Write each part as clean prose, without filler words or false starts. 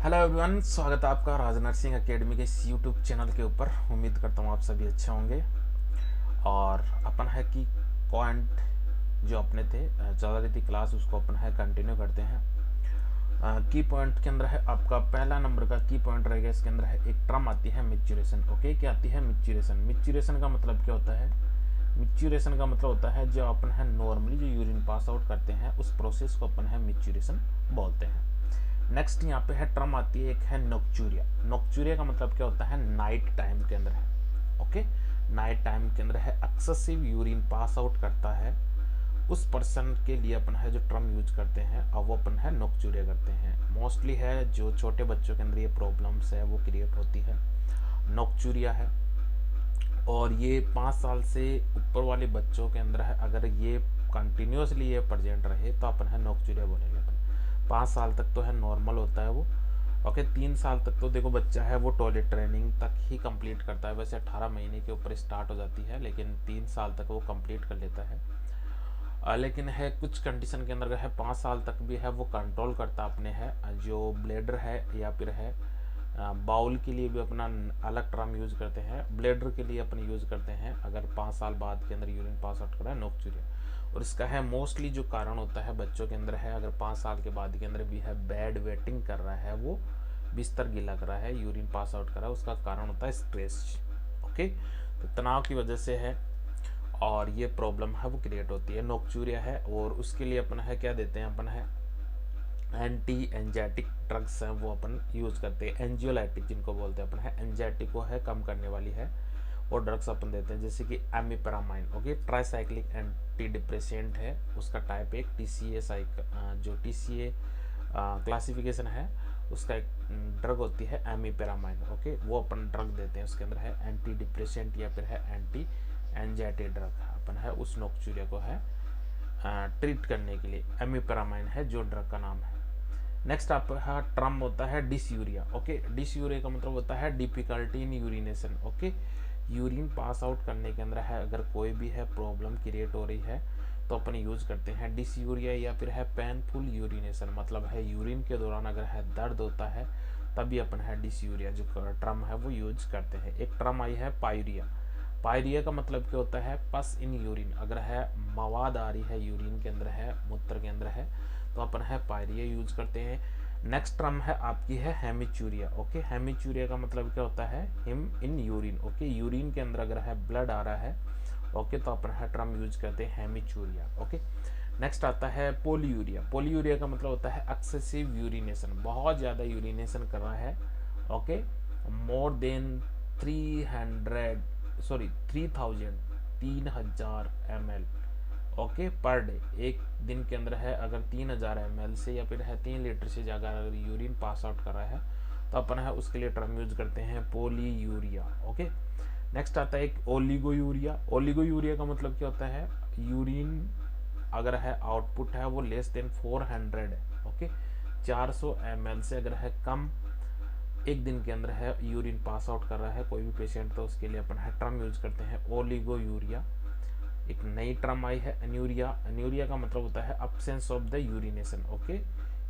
Hello everyone, स्वागत है आपका राज नर्सिंग एकेडमी के इस यूट्यूब चैनल के ऊपर। उम्मीद करता हूँ आप सभी अच्छे होंगे। और अपन है कि पॉइंट जो अपने थे चल रही थी क्लास, उसको अपन है कंटिन्यू करते हैं। की पॉइंट के अंदर है आपका पहला नंबर का की पॉइंट रहेगा। इसके अंदर है एक टर्म आती है मिच्यूरेशन। ओके, क्या आती है? मिच्यूरेशन। मिच्यूरेशन का मतलब क्या होता है? मिच्यूरेशन का मतलब होता है जो अपन है नॉर्मली जो यूरिन पास आउट करते हैं उस प्रोसेस को अपन है मिच्यूरेशन बोलते हैं। नेक्स्ट यहाँ पे है टर्म आती है, एक है नोक्चूरिया। नोक्चूरिया का मतलब क्या होता है? नाइट टाइम के अंदर है। ओके, नाइट टाइम के अंदर है एक्सेसिव यूरिन पास आउट करता है उस पर्सन के लिए अपन है जो टर्म यूज करते हैं, अब वो अपन है नोक्चूरिया करते हैं। मोस्टली है जो छोटे बच्चों के अंदर ये प्रॉब्लम्स है वो क्रिएट होती है, नोक्चूरिया है। और ये 5 साल से ऊपर वाले बच्चों के अंदर है, अगर ये कंटिन्यूसली ये प्रेजेंट रहे तो अपन है नोक्चूरिया बोलेंगे। अपन 5 साल तक तो है नॉर्मल होता है वो। ओके, 3 साल तक तो देखो बच्चा है वो टॉयलेट ट्रेनिंग तक ही कंप्लीट करता है। वैसे 18 महीने के ऊपर स्टार्ट हो जाती है, लेकिन 3 साल तक वो कंप्लीट कर लेता है। लेकिन है कुछ कंडीशन के अंदर है 5 साल तक भी है वो कंट्रोल करता अपने है जो ब्लेडर है, या फिर है बाउल के लिए भी अपना अलग टर्म यूज करते हैं, ब्लेडर के लिए अपन यूज करते हैं अगर 5 साल बाद के अंदर यूरिन पास आउट कर रहा है, नोक्चूरिया। और इसका है मोस्टली जो कारण होता है बच्चों के अंदर है, अगर 5 साल के बाद के अंदर भी है बैड वेटिंग कर रहा है, वो बिस्तर गीला कर रहा है, यूरिन पास आउट कर रहा है, उसका कारण होता है स्ट्रेस। ओके, तो तनाव की वजह से है और ये प्रॉब्लम है वो क्रिएट होती है, नोक्चूरिया है। और उसके लिए अपन है क्या देते हैं? अपन है एंटी एंजाइटिक ड्रग्स हैं वो अपन यूज़ करते हैं। एंजियोलाइटिक जिनको बोलते हैं अपन है, एंजाइटिक को है कम करने वाली है वो ड्रग्स अपन देते हैं, जैसे कि एमिपेरामाइन। ओके, ट्राईसाइक्लिक एंटी डिप्रेसेंट है, उसका टाइप एक टीसीए जो टीसीए क्लासिफिकेशन है उसका एक ड्रग होती है एमिपेरामाइन। ओके, वो अपन ड्रग देते हैं, उसके अंदर है एंटी डिप्रेसेंट या फिर है एंटी एंजाइटी ड्रग अपन है उस नोक्चूरिया को है ट्रीट करने के लिए। एमिपेरामाइन है जो ड्रग का नाम है। नेक्स्ट आपका टर्म होता है डिसयूरिया। ओके, डिसयूरिया का मतलब होता है difficulty in urination. Okay, urine pass out करने के अंदर है अगर कोई भी है प्रॉब्लम क्रिएट हो रही है तो अपन यूज करते हैं डिसयूरिया, या फिर है पेनफुल यूरिनेशन, मतलब है यूरिन के दौरान अगर है दर्द होता है तभी अपन है डिसयूरिया जो टर्म है वो यूज करते हैं। एक टर्म आई है पायूरिया। पायरिया का मतलब क्या होता है? पस इन यूरिन, अगर है मवाद आ रही है यूरिन के अंदर है, मूत्र के अंदर है, तो अपन है पायरिया यूज करते हैं। नेक्स्ट टर्म है आपकी है हेमिचूरिया। ओके, हेमिचूरिया का मतलब क्या होता है? Him in urine. Okay, urine के अंदर अगर है ब्लड आ रहा है, ओके, तो अपन है टर्म यूज करते हैं हेमिचूरिया। ओके, नेक्स्ट आता है पोलीयूरिया। पोलीयूरिया का मतलब होता है एक्सेसिव यूरिनेशन, बहुत ज़्यादा यूरिनेशन कर रहा है। Okay, more than 3000 okay per day, एक दिन के अंदर है अगर 3000 ml से या फिर है 3 लीटर से ज़्यादा अगर यूरिन पास आउट कर रहा है तो अपन है उसके लिए टर्म यूज करते हैं पोलीयूरिया। ओके, नेक्स्ट आता है एक ओलिगोयूरिया। ओलिगोयूरिया का मतलब क्या होता है? यूरिन अगर है आउटपुट है वो लेस देन 400 है। ओके, 400 ml से अगर है कम एक दिन के अंदर है यूरिन पास आउट कर रहा है कोई भी पेशेंट, तो उसके लिए अपन है टर्म यूज करते हैं ओलिगो यूरिया। एक नई टर्म आई है एन्यूरिया। एन्यूरिया का मतलब होता है absence of the urination. Okay,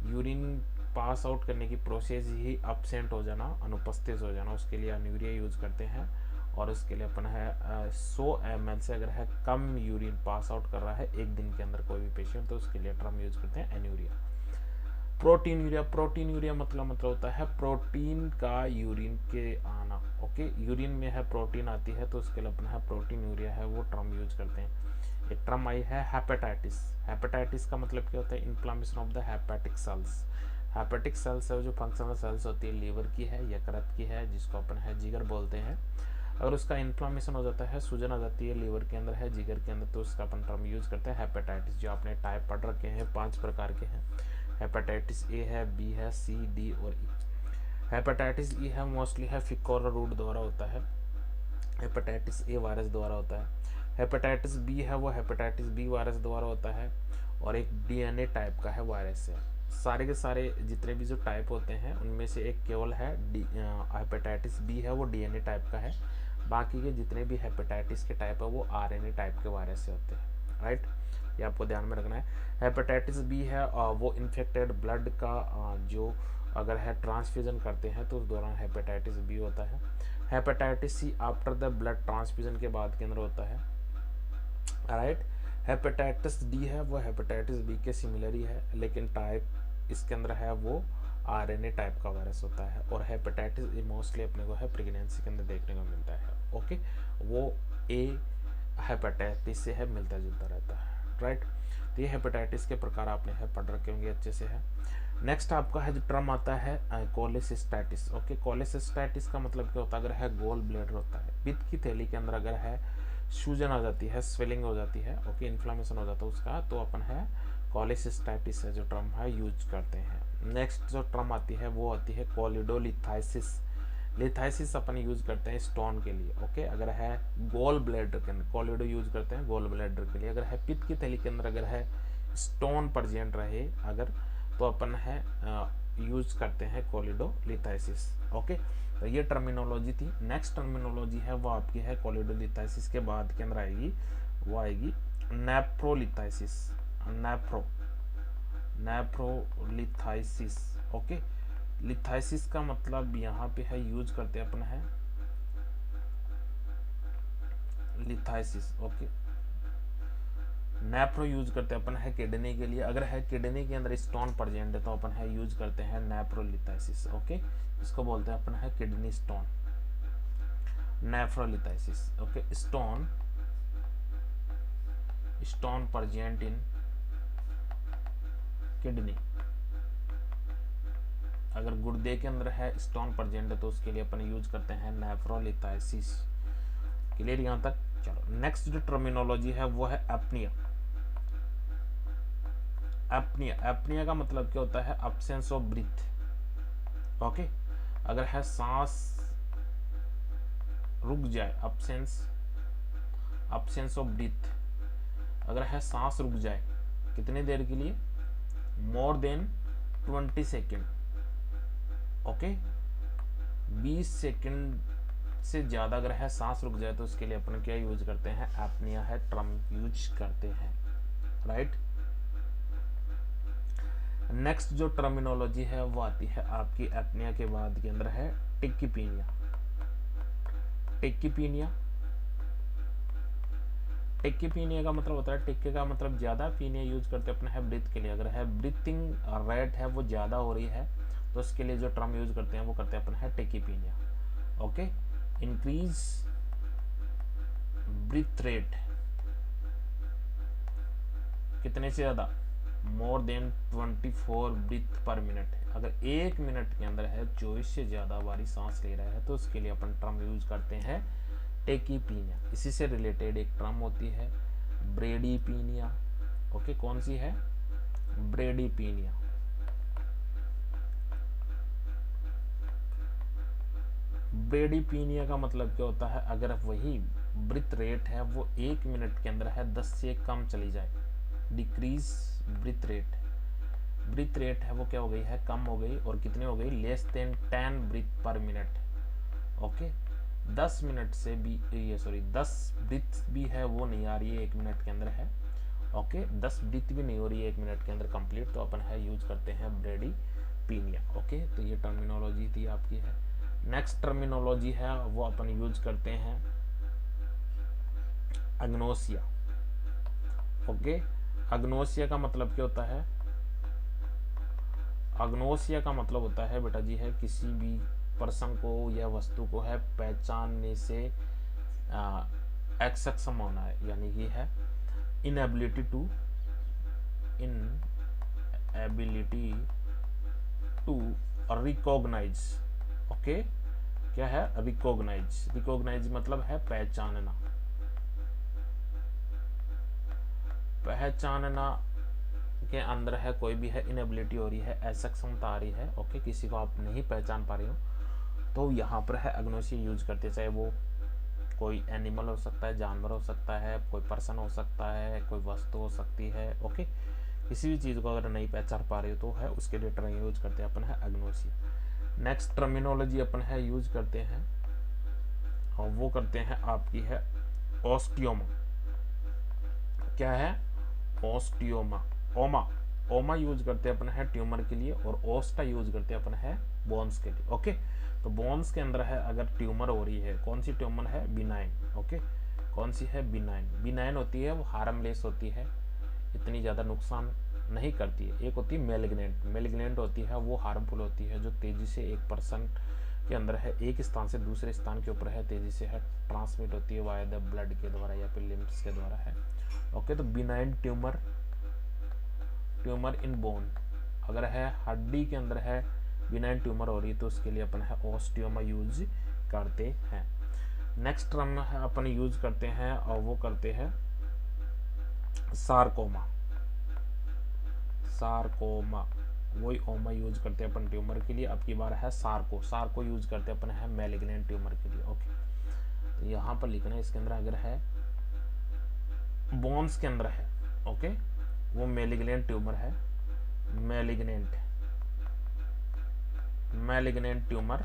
urine pass out करने की प्रोसेस ही अब्सेंट हो जाना, अनुपस्थित हो जाना, उसके लिए एन्यूरिया यूज करते हैं। और उसके लिए अपन है 100 ml से अगर है कम यूरिन पास आउट कर रहा है एक दिन के अंदर कोई भी पेशेंट, तो उसके लिए टर्म यूज करते हैं anuria. Protein urea. Protein urea मतलब होता है प्रोटीन का यूरिन के आना। ओके, यूरिन में है प्रोटीन आती है तो उसके लिए अपना है प्रोटीन यूरिया है वो टर्म यूज करते हैं। एक टर्म आई है हेपेटाइटिस। हेपेटाइटिस का मतलब क्या होता है? Inflammation of the hepatic sales. Hepatic sales है जो फंक्शनल सेल्स होती है, लीवर की है, यकृत की है, जिसको अपन है जिगर बोलते हैं। अगर उसका इन्फ्लामेशन हो जाता है, सूजन आ जाती है लीवर के अंदर है, जिगर के अंदर, तो उसका अपन टर्म यूज करते हैं हेपेटाइटिस। जो आपने टाइप पढ़ रखे हैं 5 प्रकार के हैं। हेपेटाइटिस ए है, बी है, सी, डी और ई। हेपेटाइटिस ई है मोस्टली है फिकोरा रूट द्वारा होता है, हेपेटाइटिस ए वायरस द्वारा होता है। हेपेटाइटिस बी है वो हेपेटाइटिस बी वायरस द्वारा होता है और एक डीएनए टाइप का है वायरस है। सारे के सारे जितने भी जो टाइप होते हैं उनमें से एक केवल है हेपेटाइटिस बी है, वो डीएनए टाइप का है। बाकी के जितने भी हेपेटाइटिस के टाइप है वो आरएनए टाइप के वायरस से होते हैं। राइट, ये आपको ध्यान में रखना है। हेपेटाइटिस बी है वो इन्फेक्टेड ब्लड का जो अगर है ट्रांसफ्यूजन करते हैं तो उस दौरान हेपेटाइटिस बी होता है। Hepatitis C after the blood transfusion के बाद के अंदर होता है, राइट। हेपेटाइटिस डी है वो हेपेटाइटिस बी के सिमिलर ही है, लेकिन टाइप इसके अंदर है वो आरएनए टाइप का वायरस होता है। और हेपेटाइटिस मोस्टली अपने को है प्रेगनेंसी के अंदर देखने को मिलता है, ओके। वो ए हेपेटाइटिस से है मिलता जुलता रहता है, राइट। तो ये हेपेटाइटिस के प्रकार आपने है पढ़ रखे होंगे अच्छे से है। नेक्स्ट आपका है जो टर्म आता है कोलेसिस्टाइटिस, ओके। कोलेसिस्टाइटिस का मतलब क्या होता है, अगर है गोल ब्लैडर होता है, पित्त की थैली के अंदर अगर है सूजन आ जाती है, स्वेलिंग हो जाती है, ओके, इन्फ्लामेशन हो जाता है उसका, तो अपन है कोलेसिस्टाइटिस है जो टर्म है यूज करते हैं। नेक्स्ट जो टर्म आती है वो आती है कोलिडोलिथाइसिस। लिथाइसिस अपन यूज करते हैं स्टोन के लिए, ओके। अगर है गोल ब्लैडर के अंदर, कोलिडो यूज करते हैं गोल ब्लैडर के लिए। अगर है पित्त की थैली के अंदर अगर है स्टोन प्रेजेंट रहे अगर, तो अपन है यूज करते हैं कोलिडोलिथाइसिस, ओके। तो ये टर्मिनोलॉजी थी। नेक्स्ट टर्मिनोलॉजी है वो आपकी है कोलिडोलिथाइसिस के बाद के अंदर आएगी, वो आएगी नेफ्रोलिथाइसिस। नेफ्रोलिथाइसिस, ओके। लिथाइसिस का मतलब यहाँ पे है यूज करते हैं अपन है लिथाइसिस, ओके। नेप्रो यूज करते हैं अपन है किडनी के लिए। अगर है किडनी के अंदर स्टोन प्रेजेंट है तो अपन है यूज करते हैं नेफ्रोलिथाइसिस, ओके। इसको बोलते हैं अपन है kidney stone, nephrolithiasis, okay. Stone present in kidney, अगर गुर्दे के अंदर है स्टोन प्रेजेंट है तो उसके लिए अपन यूज करते हैं नेफ्रोलिथाइसिस। क्लियर यहाँ तक? चलो नेक्स्ट जो टर्मिनोलॉजी है वो है एपनिया। एपनिया का मतलब क्या होता है, एब्सेंस ऑफ ब्रीथ, ओके। अगर है सांस रुक जाए, एब्सेंस ऑफ ब्रीथ, अगर है सांस रुक जाए कितनी देर के लिए, more than 20 second, okay. 20 second से ज़्यादा अगर है सांस रुक जाए तो उसके लिए अपन क्या यूज करते हैं, एपनिया है टर्म यूज करते हैं, राइट। नेक्स्ट जो टर्मिनोलॉजी है वो आती है आपकी एपनिया के बाद के अंदर है टिक्कीपीनिया। टिक्कीपीनिया का मतलब होता है, टिक्के का मतलब ज्यादा, पीनिया यूज करते हैं अपने है ब्रीथ के लिए। अगर है ब्रीथिंग रेट है वो ज्यादा हो रही है तो उसके लिए जो टर्म यूज करते हैं वो करते हैं अपन है tachypnoea, okay. Increase breath rate कितने से ज्यादा, more than 24 breath per minute. अगर 1 मिनट के अंदर है 24 से ज्यादा बारी सांस ले रहा है तो उसके लिए अपन टर्म यूज करते हैं टेकीपीनिया। इसी से रिलेटेड एक टर्म होती है ब्रेडीपीनिया, ओके। कौन सी है, ब्रेडीपीनिया। ब्रेडीपीनिया का मतलब क्या होता है, अगर वही ब्रीथ रेट है वो 1 मिनट के अंदर है 10 से कम चली जाए, डिक्रीज ब्रीथ रेट है वो क्या हो गई है, कम हो गई, और कितनी हो गई, less than 10 breath per minute, okay. 10 minute से भी ये 10 ब्रीथ भी है वो नहीं आ रही है 1 मिनट के अंदर है, ओके। 10 ब्रीथ भी नहीं हो रही है 1 मिनट के अंदर कंप्लीट, तो अपन है यूज करते हैं ब्रेडीपीनिया, ओके। तो ये टर्मिनोलॉजी थी आपकी है। नेक्स्ट टर्मिनोलॉजी है वो अपन यूज करते हैं एग्नोसिया, ओके। एग्नोसिया का मतलब क्या होता है, एग्नोसिया का मतलब होता है बेटा जी है किसी भी पर्सन को या वस्तु को है पहचानने से अक्षम होना है, यानी ये है इनएबिलिटी टू रिकॉग्नाइज, ओके। क्या है, रिकॉग्नाइज मतलब है पहचानना के अंदर है कोई भी है इनएबिलिटी हो रही है, असक्षमता आ रही है, ओके। किसी को आप नहीं पहचान पा रहे हो तो यहाँ पर है एग्नोसिया यूज करते हैं। चाहे वो कोई एनिमल हो सकता है, जानवर हो सकता है, कोई पर्सन हो सकता है, कोई वस्तु हो सकती है, ओके। किसी भी चीज़ को अगर नहीं पहचान पा रहे हो तो है उसके लिए टर्म यूज करते हैं अपन है एग्नोसिया। नेक्स्ट टर्मिनोलॉजी अपन है यूज करते हैं और वो करते हैं आपकी है ऑस्टियोमा। क्या है, ऑस्टियोमा, ओमा, ओमा यूज करते हैं अपन है ट्यूमर के लिए, और ओस्टा यूज करते हैं अपन है बोन्स के लिए। ओके, तो बोन्स के अंदर है अगर ट्यूमर हो रही है, कौन सी ट्यूमर है? बिनाइन। ओके, कौन सी है? बिनाइन। बिनाइन होती है वो हार्मलेस होती है, इतनी ज़्यादा नुकसान नहीं करती है। एक होती है मेलिग्नेंट। मेलिग्नेंट होती है वो हार्मफुल होती है, जो तेज़ी से एक पर्सन के अंदर है एक स्थान से दूसरे स्थान के ऊपर है तेज़ी से है ट्रांसमिट होती है वाया द ब्लड के द्वारा या फिर लिम्फ्स के द्वारा है। ओके, तो benign tumour, tumour in bone, अगर है हड्डी के अंदर है बिनाइन ट्यूमर हो रही है तो उसके लिए अपन है ओस्टियोमा यूज करते हैं। नेक्स्ट टर्म है अपन यूज करते हैं और वो करते हैं सार्कोमा। सार्कोमा, वही ओमा यूज करते हैं अपन ट्यूमर के लिए। अब की बार है सार्को। सार्को यूज करते हैं अपन है मैलिग्नेंट ट्यूमर के लिए। ओके, तो यहाँ पर लिखना है इसके अंदर अगर है बोन्स के अंदर है, ओके, वो मैलिग्नेंट ट्यूमर है। मैलिग्नेंट, मैलिग्नेंट ट्यूमर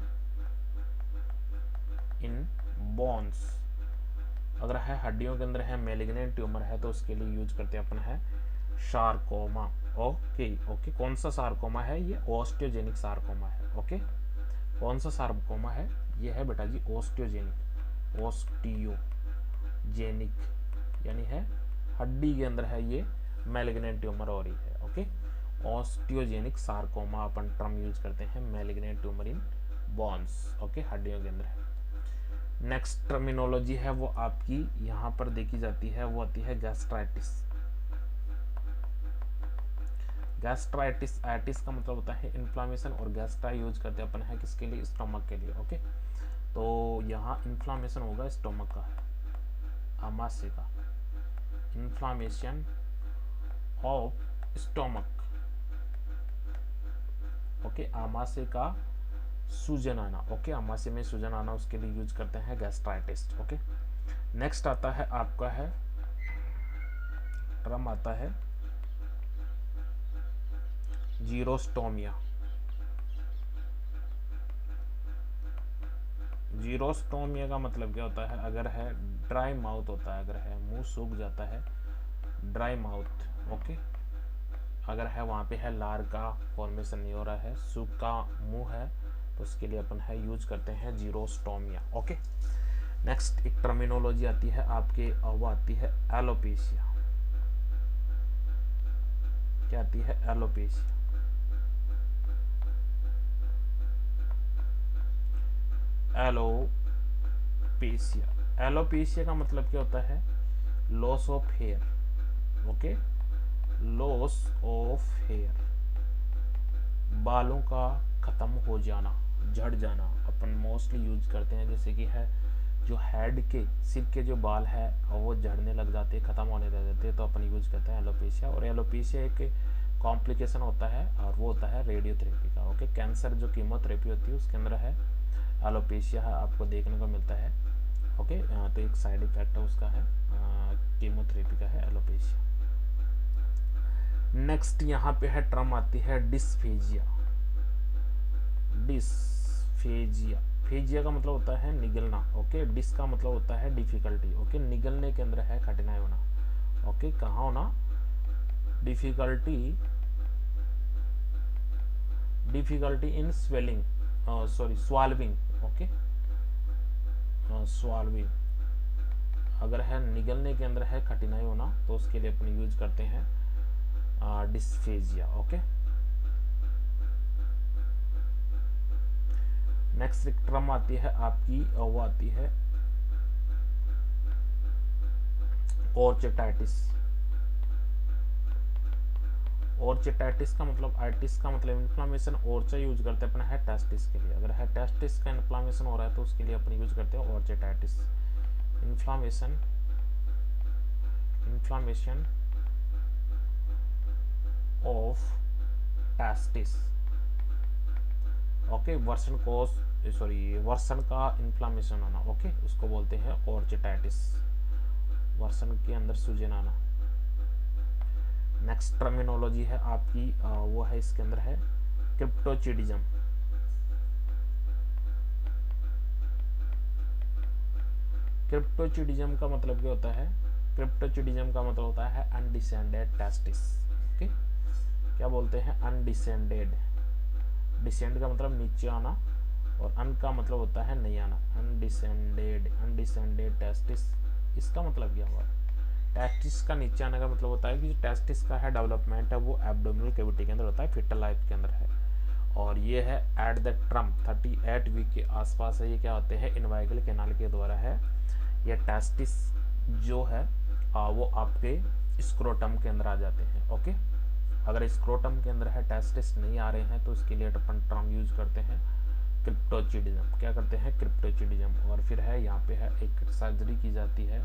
इन बोन्स, अगर है हड्डियों के अंदर है मैलिग्नेंट ट्यूमर है तो उसके लिए यूज करते हैं अपन है सार्कोमा। ओके ओके, कौन सा सार्कोमा है? ये ऑस्टियोजेनिक सार्कोमा है। ओके, कौन सा सार्कोमा है? ये है बेटा जी ऑस्टियोजेनिक। ऑस्टियोजेनिक यानी है हड्डी के अंदर है ये मैलिग्नेंट ट्यूमर हो रही है। ओके, ऑस्टियोजेनिक सार्कोमा अपन टर्म यूज करते हैं मैलिग्नेंट ट्यूमर इन बोन्स। ओके, हड्डियों के अंदर है। नेक्स्ट टर्मिनोलॉजी है वो आपकी यहाँ पर देखी जाती है, वो आती है गैस्ट्राइटिस। गैस्ट्राइटिस, आइटिस का मतलब होता है इन्फ्लामेशन, और गैस्ट्रा यूज करते हैं अपन है किसके लिए? स्टोमक के लिए। ओके, तो यहाँ इन्फ्लामेशन होगा स्टोमक का है, आमाशय का, इन्फ्लामेशन ऑफ स्टोमक। ओके, आमाशय का सूजन आना। ओके, आमाशय में सूजन आना, उसके लिए यूज करते हैं गैस्ट्राइटिस। ओके, नेक्स्ट आता है आपका है टर्म आता है जीरोस्टोमिया। जीरोस्टोमिया का मतलब क्या होता है? अगर है ड्राई माउथ होता है, अगर है मुंह सूख जाता है, ड्राई माउथ। ओके, अगर है वहाँ पे है लार का फॉर्मेशन नहीं हो रहा है, सूखा मुंह है, तो उसके लिए अपन है यूज करते हैं जीरोस्टोमिया। ओके, नेक्स्ट एक टर्मिनोलॉजी आती है आपके, वो आती है एलोपेशिया। क्या आती है? एलोपेशिया। एलोपेशिया, एलोपेशिया का मतलब क्या होता है? Loss of hair. Okay, loss of hair, बालों का खत्म हो जाना, झड़ जाना। अपन मोस्टली यूज करते हैं जैसे कि है जो हेड के सिर के जो बाल है और वो झड़ने लग जाते हैं, खत्म होने लग जाते हैं, तो अपन यूज करते हैं एलोपेशिया। और एलोपेशिया एक कॉम्प्लिकेशन होता है और वो होता है रेडियोथेरेपी का। ओके, कैंसर जो कीमोथेरेपी होती है उसके अंदर है एलोपेशिया है आपको देखने को मिलता है। ओके, तो एक साइड इफेक्ट है उसका है कीमोथेरेपी का है एलोपेशिया। नेक्स्ट यहाँ पे है टर्म आती है डिस्फेजिया। डिस्फेजिया, फेजिया का मतलब होता है निगलना। ओके, डिस का मतलब होता है डिफिकल्टी। ओके, निगलने के अंदर है कठिनाई होना। ओके, कहाँ होना? Difficulty, difficulty in swelling, sorry swallowing. Okay, swallowing, अगर है निगलने के अंदर है कठिनाई होना तो उसके लिए अपन यूज करते हैं डिस्फेजिया। ओके, नेक्स्ट एक टर्म आती है आपकी, वो आती है ऑर्चेटाइटिस। ऑर्चेटाइटिस का मतलब, आइटिस का मतलब इन्फ्लामेशन, ऑर्चा यूज करते हैं अपना है टेस्टिस के लिए। अगर है टेस्टिस का इन्फ्लामेशन हो रहा है तो उसके लिए अपन यूज करते हैं orchitis. Inflammation, inflammation of testis. Okay, वर्सन कोस, सॉरी वर्सन का इन्फ्लामेशन आना। ओके, उसको बोलते हैं ऑर्चेटाइटिस, वर्सन के अंदर सूजन आना। नेक्स्ट टर्मिनोलॉजी है आपकी, वो है इसके अंदर है क्रिप्टोचिडिज्म। क्रिप्टोचिडिज्म का मतलब क्या होता है? क्रिप्टोचिडिज्म का मतलब होता है अनडिसेंडेड टेस्टिस। ओके, क्या बोलते हैं, अनडिसेंडेड। डिसेंड का मतलब नीचे आना और अन का मतलब होता है नहीं आना। अनडिसेंडेड टेस्टिस, इसका मतलब क्या हुआ, टेस्टिस का नीचे आने का मतलब होता है कि जो टेस्टिस का है डेवलपमेंट है वो एब्डोमिनल कैविटी के अंदर होता है, फीटल लाइफ के अंदर है। और ये है एट द ट्रम 38 वीक के आसपास है। ये क्या होते हैं, इनवाइगल कैनाल के द्वारा है। ये टेस्टिस जो है वो आपके स्क्रोटम के अंदर आ जाते हैं। ओके, अगर स्क्रोटम के अंदर है टेस्टिस नहीं आ रहे हैं तो इसके लिए अपन टर्म यूज करते हैं क्रिप्टोचिडिज्म। क्या करते हैं, क्रिप्टोचिडिज्म। और फिर है यहाँ पे है एक सर्जरी की जाती है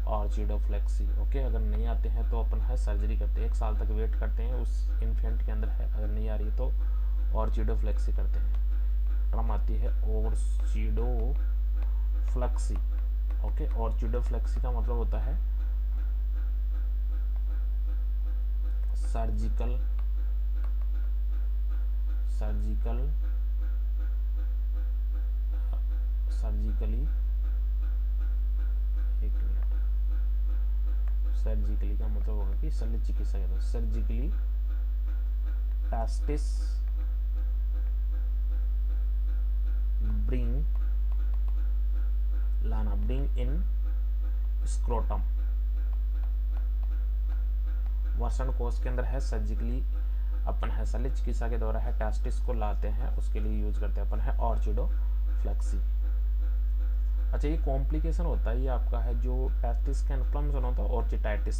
ऑर्चिडोफ्लेक्सी। ओके, अगर नहीं आते हैं तो अपन है सर्जरी करते हैं, 1 साल तक वेट करते हैं उस इन्फेंट के अंदर है, अगर नहीं आ रही है तो ऑर्चिडोफ्लेक्सी करते हैं। टर्म आती है ऑर्चिडोफ्लेक्सी। ओके, ऑर्चिडोफ्लेक्सी का मतलब होता है सर्जिकली एक मिनट, सर्जिकली का मतलब होगा कि शल्य चिकित्सा के द्वारा, surgically testis bring in scrotum. वसन कोष के अंदर है सर्जिकली अपन है शल्य चिकित्सा के द्वारा है टेस्टिस को लाते हैं, उसके लिए यूज करते हैं अपन है ऑर्चिडोफ्लेक्सी। अच्छा, ये कॉम्प्लिकेशन होता है, ये आपका है जो टेस्टिस का इन्फ्लेमेशन होता है ऑर्चिटाइटिस।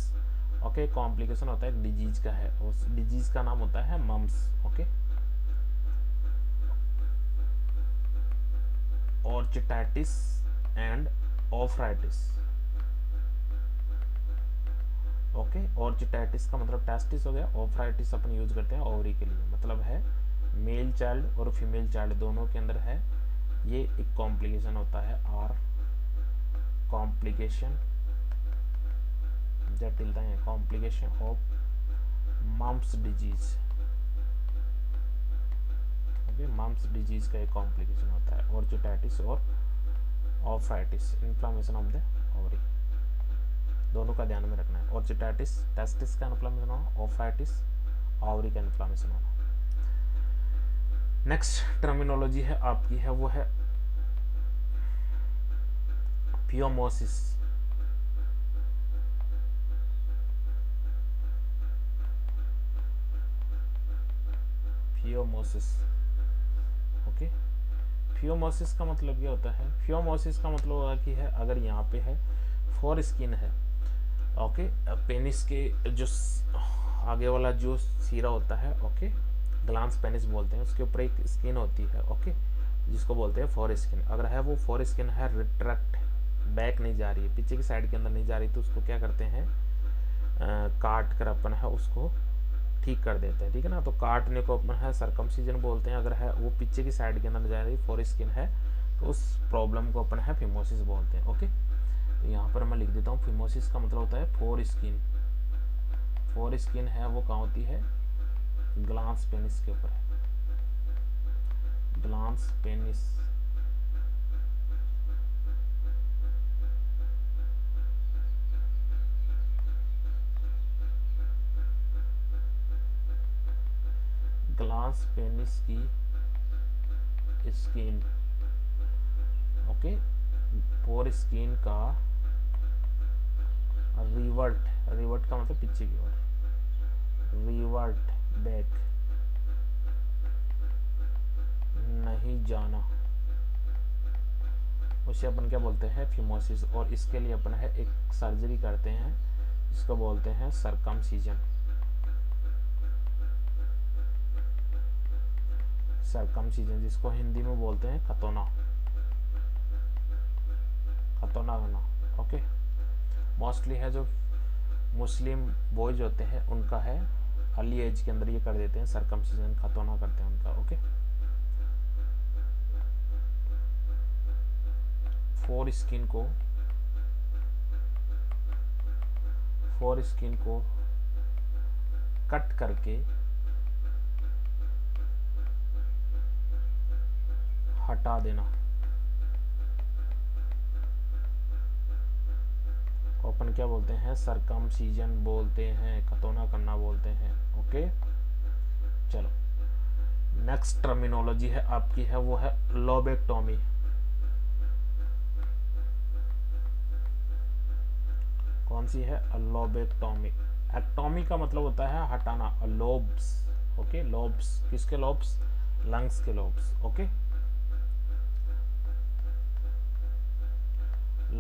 ओके, कॉम्प्लिकेशन होता है एक डिजीज का है, उस डिजीज का नाम होता है mumps. Okay, orchitis and oophoritis. Okay, orchitis का मतलब टेस्टिस हो गया, ऑफ्राइटिस अपन यूज करते हैं ओवरी के लिए, मतलब है मेल चाइल्ड और फीमेल चाइल्ड दोनों के अंदर है। ये एक कॉम्प्लिकेशन होता है और कॉम्प्लिकेशन जटिलता है, complication of mumps disease. Okay, mumps disease का एक कॉम्प्लिकेशन होता है ऑर्चिटाइटिस और oophoritis, inflammation of the ovary, दोनों का ध्यान में रखना है। ऑर्चिटाइटिस टेस्टिस का इन्फ्लेमेशन होना, ऑफ्राइटिस ओवरी का इन्फ्लेमेशन होना। नेक्स्ट टर्मिनोलॉजी है आपकी है वो है फियोमोसिस। फियोमोसिस। ओके, फियोमोसिस का मतलब क्या होता है, फियोमोसिस का मतलब होगा कि है अगर यहाँ पे है फोर स्किन है, ओके, पेनिस के जो आगे वाला जो सीरा होता है, ओके, ग्लांस पेनिस बोलते हैं, उसके ऊपर एक स्किन होती है, ओके, जिसको बोलते हैं फोर स्किन। अगर है वो फोर स्किन है रिट्रैक्ट बैक नहीं जा रही है, पीछे की साइड के अंदर नहीं जा रही, तो उसको क्या करते हैं, काट कर अपन है उसको ठीक कर देते हैं, ठीक है ना। तो काटने को अपन है सर्कमसिजन बोलते हैं। अगर है वो पीछे की साइड के अंदर जा रही फोर स्किन है तो उस प्रॉब्लम को अपन है फिमोसिस बोलते हैं। ओके, तो यहाँ पर मैं लिख देता हूँ, फिमोसिस का मतलब होता है फोर स्किन। फोर स्किन है वो कहाँ होती है, ग्लांस पेनिस के ऊपर है, ग्लांस पेनिस। ग्लांस पेनिस की स्किन, ओके, फोर स्किन का रिवर्ट, रिवर्ट का मतलब पीछे की ओर, रिवर्ट बैक नहीं जाना, उसे अपन क्या बोलते हैं, फिमोसिस। और इसके लिए अपन है एक सर्जरी करते हैं जिसको बोलते हैं सर्कमसिजन। सर्कमसिजन जिसको हिंदी में बोलते हैं खतौना, खतौना करना। ओके, मोस्टली है जो मुस्लिम बॉयज होते हैं उनका है अर्ली एज के अंदर ये कर देते हैं सर्कमसिजन, खतौना करते हैं उनका। ओके, फोर स्किन को कट करके हटा देना को अपन क्या बोलते हैं, सर्कमसिजन बोलते हैं, खतौना करना बोलते हैं। ओके, चलो, नेक्स्ट टर्मिनोलॉजी है आपकी है वो है लोबेक्टोमी। कौन सी है? लोबेक्टोमी। एक्टोमी का मतलब होता है हटाना, लोब्स। ओके, लोब्स, किसके लोब्स? लंग्स के लोब्स। ओके,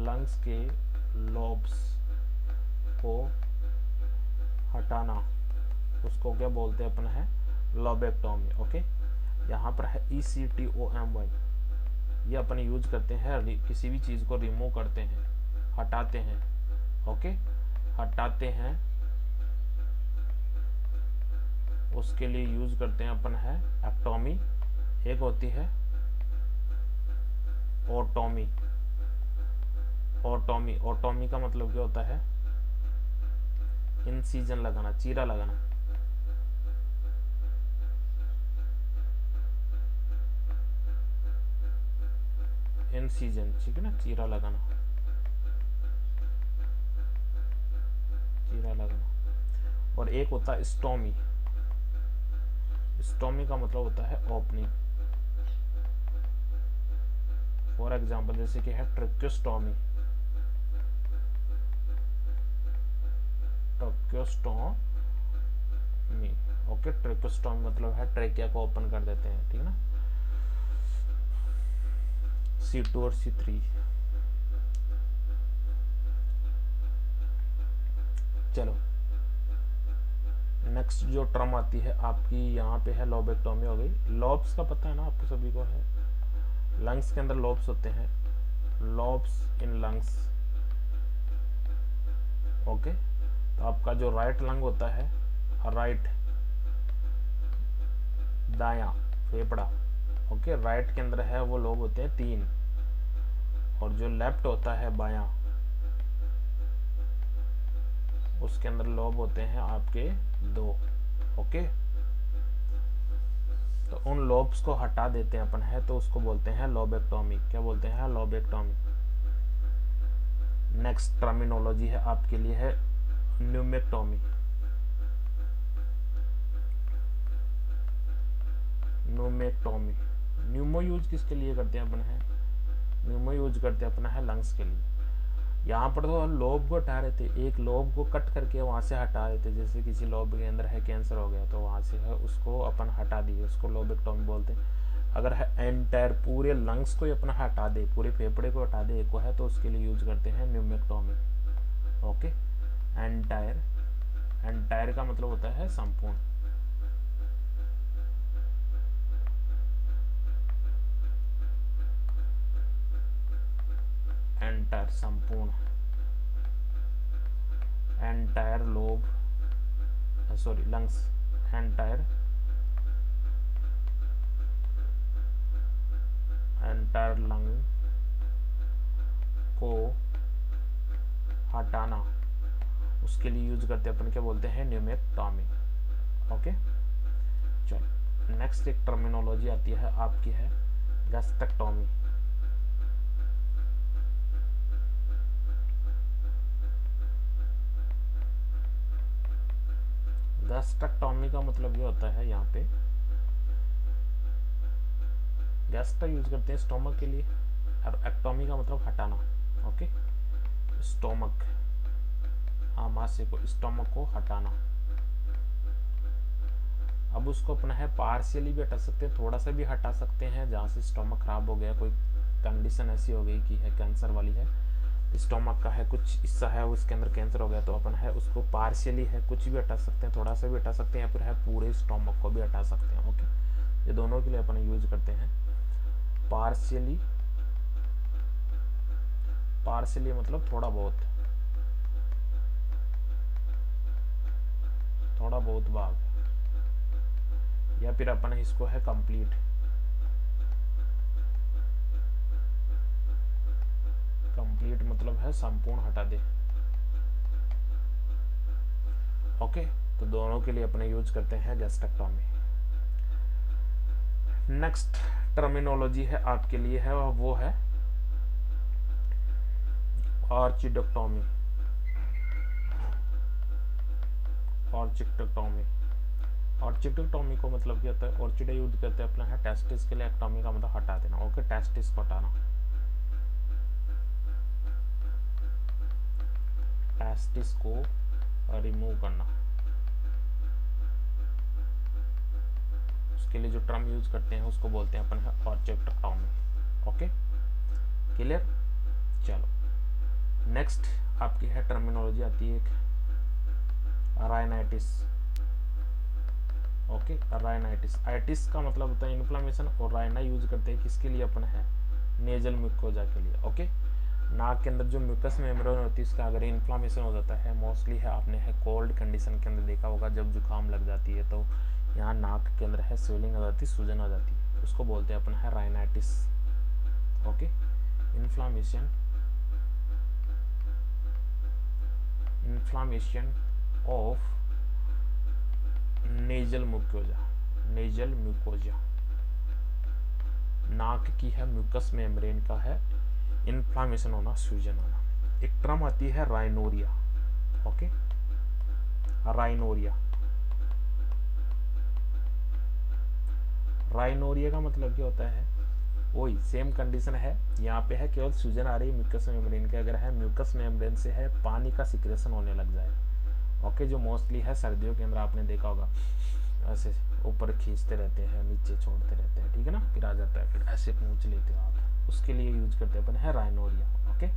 लंग्स के लोब्स को हटाना, उसको क्या बोलते हैं अपन है? लोबेक्टोमी। ओके, यहाँ पर है ECTOMY, ये अपन यूज करते हैं किसी भी चीज को रिमूव करते हैं, हटाते हैं। ओके, हटाते हैं, उसके लिए यूज करते हैं अपन है एक्टोमी। एक होती है ओटोमी। ओटोमी, ओटोमी का मतलब क्या होता है? इंसिजन लगाना, चीरा लगाना। इंसिजन, ठीक है ना, चीरा लगाना, चीरा लगाना। और एक होता है स्टोमी। स्टोमी का मतलब होता है ओपनिंग। फॉर एग्जाम्पल जैसे कि है ट्रेक्योस्टोमी। ट्रेक्योस्टोमी, ओके, ट्रेक्योस्टोमी मतलब है ट्रेकिया को ओपन कर देते हैं, ठीक है ना। C2 और C3। चलो, नेक्स्ट जो टर्म आती है आपकी यहाँ पे है लोबेक्टोमी हो गई। लॉब्स का पता है ना आपको सभी को है, लंग्स के अंदर लॉब्स होते हैं, लॉब्स इन लंग्स। ओके, तो आपका जो राइट लंग होता है, राइट दायां फेफड़ा, ओके, राइट के अंदर है वो लोब होते हैं 3, और जो लेफ्ट होता है बायां, उसके अंदर लोब होते हैं आपके 2। ओके, तो उन लोब्स को हटा देते हैं अपन है, तो उसको बोलते हैं लोबेक्टोमी। क्या बोलते हैं? लोबेक्टोमी। नेक्स्ट टर्मिनोलॉजी है आपके लिए है न्यूमेक्टोमी। न्यूमेक्टोमी, न्यूमो यूज किसके लिए करते हैं अपन है? न्यूमो यूज करते हैं अपना है लंग्स के लिए। यहाँ पर तो लोब को हटा रहे थे, एक लोब को कट करके वहाँ से हटा रहे थे, जैसे किसी लोब के अंदर है कैंसर हो गया तो वहाँ से है उसको अपन हटा दिए, उसको लोबेक्टोमी बोलते हैं। अगर है एंटायर पूरे लंग्स को ही अपना हटा दे, पूरे फेफड़े को हटा दे एक को है, तो उसके लिए यूज करते हैं न्यूमेक्टोमी। ओके, एंटायर, एंटायर का मतलब होता है संपूर्ण। एंटायर संपूर्ण, entire lobe, sorry lungs, entire, entire lung को हटाना, उसके लिए यूज करते हैं अपन क्या बोलते हैं? न्यूमेक्टोमी। ओके, चलो, नेक्स्ट एक टर्मिनोलॉजी आती है आपकी है गैस्ट्रेक्टोमी। गैस्ट्रेक्टोमी का मतलब ये होता है, यहाँ पे गैस्ट्रा यूज करते हैं स्टोमक के लिए, और एक्टोमी का मतलब हटाना। ओके, स्टोमक, आमाशय को, स्टोमक को हटाना। अब उसको अपना है पार्शियली भी हटा सकते हैं, थोड़ा सा भी हटा सकते हैं, जहाँ से स्टोमक खराब हो गया, कोई कंडीशन ऐसी हो गई कि है कैंसर वाली है, स्टोमक का है कुछ हिस्सा है उसके अंदर कैंसर हो गया, तो अपन है उसको पार्शियली है कुछ भी हटा सकते हैं, थोड़ा सा भी हटा सकते हैं, या फिर है पूरे स्टोमक को भी हटा सकते हैं। ओके, ये दोनों के लिए अपन यूज करते हैं पार्शियली। पार्शियली मतलब थोड़ा बहुत, थोड़ा बहुत भाग, या फिर अपन इसको है कंप्लीट। कंप्लीट मतलब है संपूर्ण हटा दे। ओके, तो दोनों के लिए अपने यूज करते हैं गैस्ट्रेक्टोमी। नेक्स्ट टर्मिनोलॉजी है आपके लिए है वो है ऑर्चिडक्टोमी। ऑर्चिडक्टोमी, ऑर्चिडोटॉमी को मतलब क्या होता है, ऑर्चिडे यूज करते हैं अपना है टेस्टिस के लिए, एक्टोमी का मतलब हटा देना। ओके, टेस्टिस को हटाना, टेस्टिस को रिमूव करना, उसके लिए जो टर्म यूज करते हैं उसको बोलते हैं अपन है ऑर्चिडोटॉमी। Okay, clear. चलो नेक्स्ट आपकी है टर्मिनोलॉजी आती है एक राइनाइटिस। ओके, राइनाइटिस, आइटिस का मतलब होता है इन्फ्लामेशन, और राइना यूज करते हैं किसके लिए अपन है, नेजल म्यूकोजा के लिए। ओके, नाक के अंदर जो म्यूकस मेम्ब्रेन होती है इसका अगर इन्फ्लामेशन हो जाता है, मोस्टली है आपने है कोल्ड कंडीशन के अंदर देखा होगा, जब जुकाम लग जाती है तो यहाँ नाक के अंदर है स्वेलिंग आ जाती है, सूजन आ जाती है, उसको बोलते हैं अपन है rhinitis. Okay, inflammation of nasal mucosa, nasal mucosa, नाक की है म्यूकस मेम्ब्रेन का है इन्फ्लामेशन होना, सूजन होना। एक टर्म आती है राइनोरिया। ओके, राइनोरिया, राइनोरिया का मतलब क्या होता है, वही सेम कंडीशन है, यहाँ पे है केवल सूजन आ रही है म्यूकस मेम्ब्रेन के, अगर है म्यूकस मेम्ब्रेन से है पानी का सिक्रेशन होने लग जाए। ओके, जो मोस्टली है सर्दियों के अंदर आपने देखा होगा, ऐसे ऊपर खींचते रहते हैं, नीचे छोड़ते रहते हैं, ठीक है ना, फिर आ जाता है, फिर ऐसे पूंछ लेते हो आप, उसके लिए यूज करते हैं अपन है rhinorrhoea. Okay,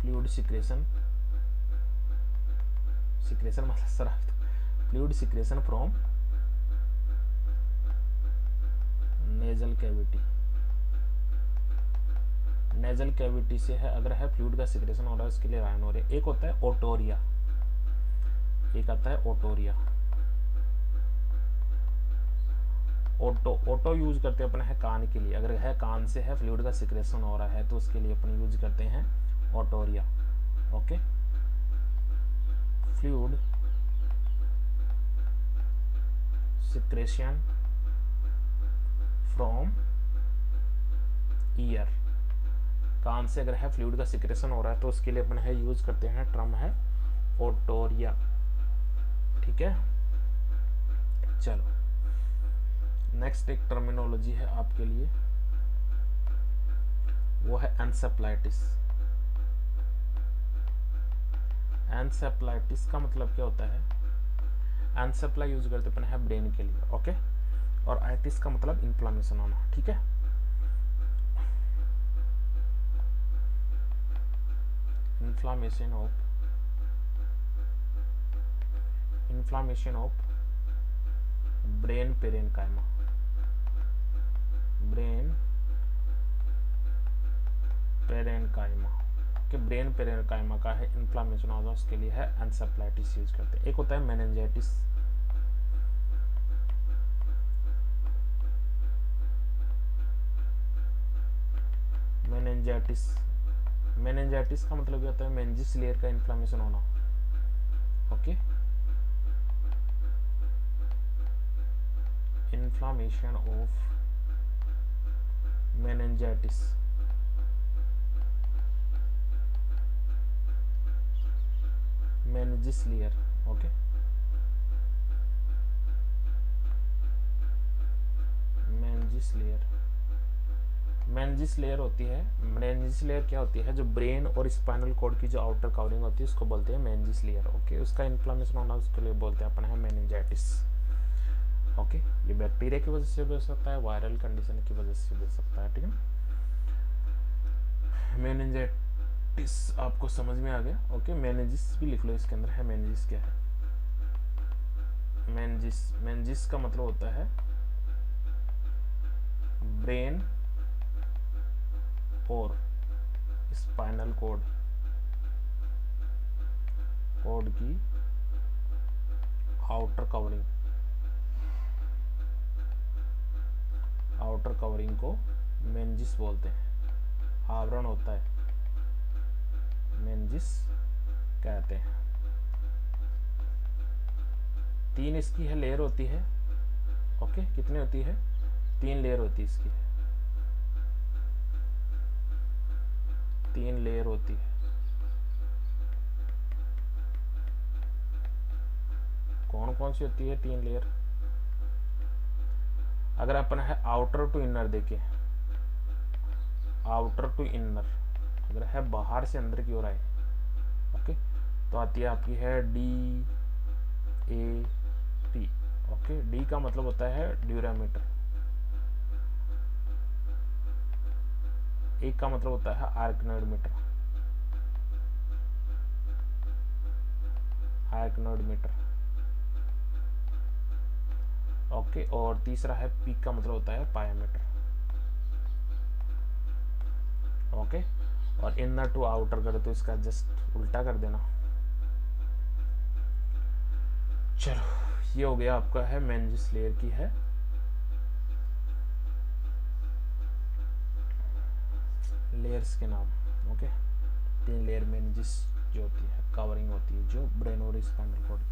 fluid secretion, secretion मतलब स्राव, fluid secretion from nasal cavity, nasal cavity से है अगर है फ्लूइड का सिक्रेशन हो रहा है उसके लिए राइनोरिया। एक होता है ओटोरिया, एक आता है ओटोरिया। ओटो यूज करते हैं अपन है कान के लिए, अगर है कान से है फ्लूइड का सिक्रेशन हो रहा है तो उसके लिए अपन यूज करते हैं otorrhoea. Okay, fluid secretion from ear, कान से अगर है फ्लूइड का सिक्रेशन हो रहा है तो उसके लिए अपन है यूज करते हैं टर्म है ओटोरिया। ठीक है, चलो नेक्स्ट एक टर्मिनोलॉजी है आपके लिए, वो है एन्सेफलाइटिस। एन्सेफलाइटिस का मतलब क्या होता है, एन्सेफला यूज करते अपन है ब्रेन के लिए। ओके, और आइटिस का मतलब इन्फ्लामेशन होना। ठीक है, inflammation of brain parenchyma, brain parenchyma के ब्रेन पेरेन्काइमा का है इन्फ्लामेशन होगा, उसके लिए है एन्सेफलाइटिस यूज करते हैं। एक होता है मेनिंजाइटिस, मेनिंजाइटिस का मतलब क्या होता है, मेनिंजिस लेयर का इन्फ्लामेशन होना। Okay, inflammation of meningitis, meninges layer. Okay, meninges layer होती है। मेनिंजिस लेयर क्या होती है, जो ब्रेन और स्पाइनल कॉर्ड की जो आउटर कवरिंग होती है उसको बोलते हैं मेनिंजिस लेयर। ओके, उसका इन्फ्लामेशन होना उसके लिए बोलते हैं अपन है मेनिंजाइटिस। ओके, ये बैक्टीरिया की वजह से भी हो सकता है, वायरल कंडीशन की वजह से भी हो सकता है। ठीक है, मेनिंजाइटिस आपको समझ में आ गया। ओके, मेनिंजिस भी लिख लो इसके अंदर है। मेनिंजिस क्या है, मेनिंजिस का मतलब होता है ब्रेन और स्पाइनल कॉर्ड की आउटर कवरिंग को मेनिंजिस बोलते हैं। आवरण होता है, मेनिंजिस कहते हैं। 3 इसकी है लेयर होती है। ओके, कितनी होती है, 3 लेयर होती है इसकी, 3 लेयर होती है। कौन सी होती है? 3 लेयर। अगर अपन है आउटर टू इनर देखें, आउटर टू इनर अगर है बाहर से अंदर की ओर आए, ओके, तो आती है आपकी है DAP। ओके, डी का मतलब होता है ड्यूरामीटर, एक का मतलब होता है arachnoid metre, arachnoid metre. Okay, और तीसरा है पीक का मतलब होता है पायामीटर। ओके, और इनर टू आउटर करे तो इसका जस्ट उल्टा कर देना। चलो, ये हो गया आपका है मेनिंजिस लेयर की है लेयर्स के नाम। ओके, 3 लेयर मेनिंजिस जो होती है, कवरिंग होती है जो ब्रेन और स्पाइनल कॉर्ड।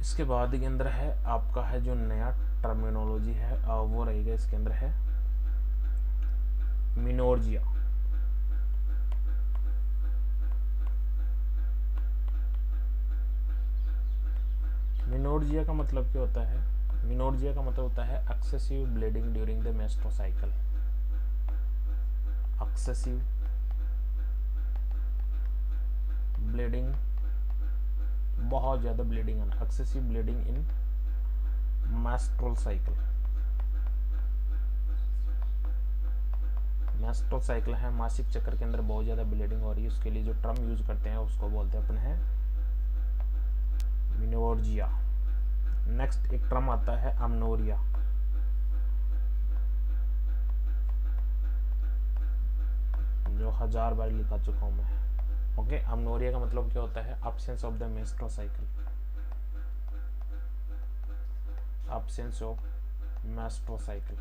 इसके बाद के अंदर है आपका है जो नया टर्मिनोलॉजी है वो रहेगा, इसके अंदर है मिनोर्जिया। मिनोर्जिया का मतलब क्या होता है? मिनोर्जिया का मतलब होता है excessive bleeding during the menstrual cycle. Excessive bleeding, बहुत ज्यादा ब्लीडिंग आना, excessive bleeding in menstrual cycle. Menstrual cycle है मासिक चक्र के अंदर बहुत ज्यादा ब्लीडिंग हो रही है, उसके लिए जो टर्म यूज करते हैं उसको बोलते हैं अपन है मिनोर्जिया। नेक्स्ट एक टर्म आता है अमनोरिया। जो 1000 बार लिखा चुका हूं मैं। ओके, अमनोरिया का मतलब क्या होता है? Absence of the menstrual cycle, absence of menstrual cycle.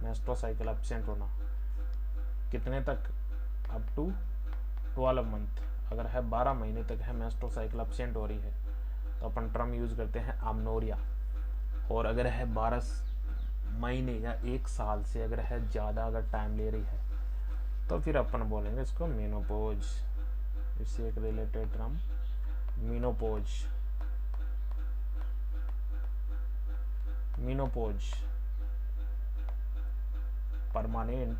Menstrual cycle absent होना कितने तक? Up to 12 month. अगर है 12 महीने तक है मेंस्ट्रुअल साइकिल एब्सेंट हो रही है तो अपन टर्म यूज करते हैं अमनोरिया। और अगर है 12 महीने या 1 साल से अगर है ज़्यादा अगर टाइम ले रही है तो फिर अपन बोलेंगे इसको मेनोपॉज। इससे एक related term menopause. Menopause permanent